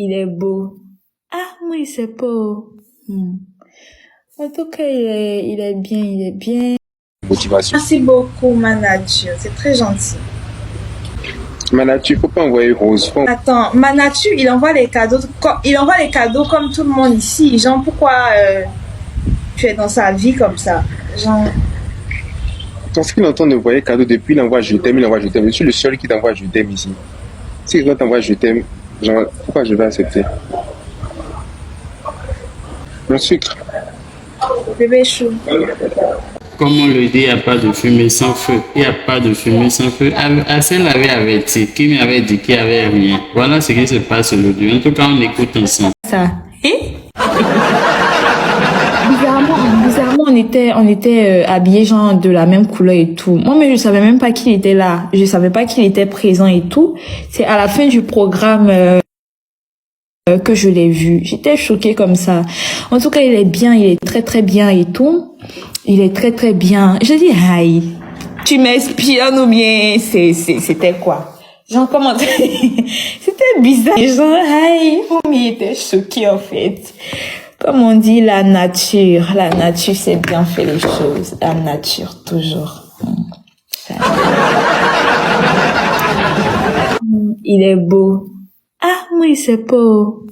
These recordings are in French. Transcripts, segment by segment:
Il est beau. Ah, oui, c'est beau. En tout cas, il est bien, il est bien. Motivation. Merci beaucoup, ma nature. C'est très gentil. Ma nature, faut pas envoyer rose. Attends, ma nature, il envoie les cadeaux, comme tout le monde ici. Genre, pourquoi tu es dans sa vie comme ça? Genre, Quand ce qu'il entend envoyer cadeau depuis, il envoie je t'aime, il envoie je t'aime. Je suis le seul qui t'envoie je t'aime ici. Si quelqu'un t'envoie je t'aime, genre, pourquoi je vais accepter? Mon sucre. bébé chou. Comme on le dit, il n'y a pas de fumée sans feu. Il n'y a pas de fumée sans feu. Assez l'avait averti, qui m'avait dit qu'il n'y avait rien. Voilà ce qui se passe aujourd'hui. En tout cas, on écoute ensemble. Ça. Bizarrement, on était habillés genre de la même couleur et tout. Moi, mais je savais même pas qu'il était là. Je savais pas qu'il était présent et tout. C'est à la fin du programme que je l'ai vu. J'étais choquée comme ça. En tout cas, il est bien, il est très très bien et tout. Il est très très bien. Je dis, aïe, tu m'espionnes ou bien c'était quoi? Genre, comment c'était bizarre. Genre, aïe, il était choqué en fait. Comme on dit, la nature c'est bien fait les choses. La nature, toujours. Il est beau. Ah, oui, c'est beau.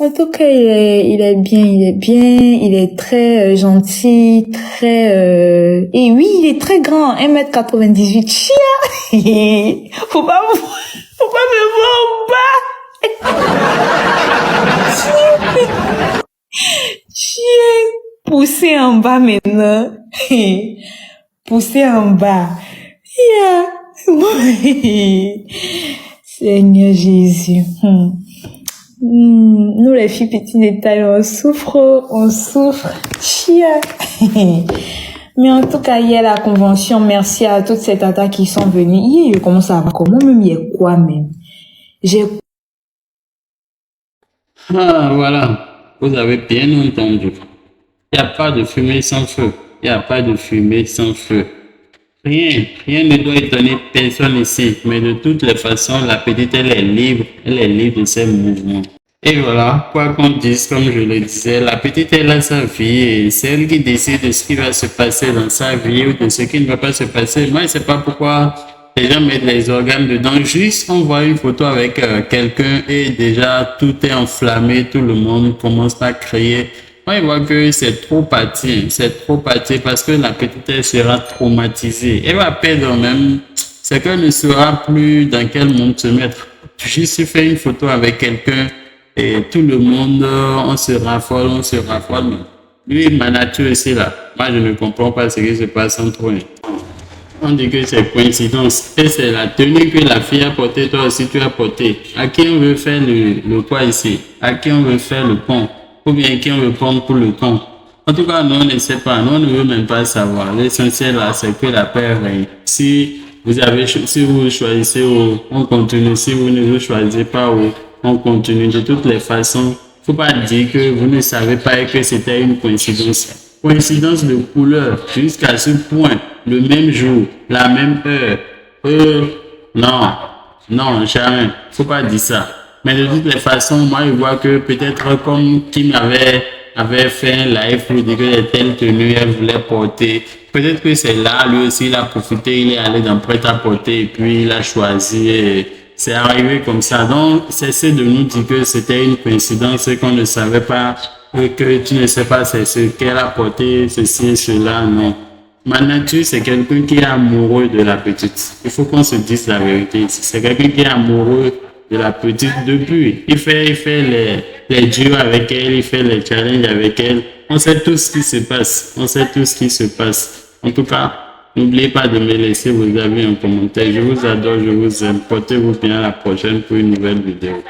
En tout cas, il est bien, il est bien, il est très gentil, très et oui, il est très grand, 1m98. Chia. Faut pas me voir en bas. Chien, poussé en bas maintenant. Poussé en bas. Yeah. Seigneur Jésus. Nous les filles petites de taille, on souffre. Chia. Mais en tout cas, hier la convention, merci à toutes ces tatas qui sont venues. Hier, je commence à voir comment même il y a quoi même. Ah, voilà. Vous avez bien entendu. Il n'y a pas de fumée sans feu. Il n'y a pas de fumée sans feu. Rien ne doit étonner personne ici. Mais de toutes les façons, la petite, elle est libre de ses mouvements. Et voilà, quoi qu'on dise, comme je le disais, la petite, elle a sa vie et c'est elle qui décide de ce qui va se passer dans sa vie ou de ce qui ne va pas se passer. Moi, je ne sais pas pourquoi les gens mettent les organes dedans. Juste, on voit une photo avec quelqu'un et déjà, tout est enflammé, tout le monde commence à crier. Moi, je vois que c'est trop parti parce que la petite, elle sera traumatisée. Elle va perdre même, c'est qu'elle ne saura plus dans quel monde se mettre. Juste faire une photo avec quelqu'un et tout le monde, on se raffole. Lui, ma nature, c'est là. Moi, je ne comprends pas ce qui se passe entre eux. On dit que c'est coïncidence. Et c'est la tenue que la fille a portée, toi aussi tu as porté. À qui on veut faire le quoi ici? À qui on veut faire le pont? Ou bien qui on veut prendre pour le camp? En tout cas, nous, on ne sait pas. Nous, on ne veut même pas savoir. L'essentiel, là, c'est que la paix règne. Si vous choisissez, on continue. Si vous ne vous choisissez pas, on continue. De toutes les façons, faut pas dire que vous ne savez pas et que c'était une coïncidence. Coïncidence de couleur jusqu'à ce point, le même jour, la même heure. Non, jamais. Faut pas dire ça. Mais de toutes les façons, moi, je vois que peut-être comme Kim avait fait un live pour dire que telle tenue elle voulait porter. Peut-être que c'est là, lui aussi, il a profité, il est allé dans prêt-à-porter et puis il a choisi. Et c'est arrivé comme ça. Donc, cessez de nous dire que c'était une coïncidence et qu'on ne savait pas, que tu ne sais pas c'est ce qu'elle a porté, ceci et cela. Non. Ma nature, c'est quelqu'un qui est amoureux de la petite. Il faut qu'on se dise la vérité ici. C'est quelqu'un qui est amoureux de la petite depuis. Il fait les duos avec elle, il fait les challenges avec elle. On sait tout ce qui se passe. En tout cas, n'oubliez pas de me laisser vos avis en commentaire. Je vous adore, je vous aime. Portez-vous bien à la prochaine pour une nouvelle vidéo.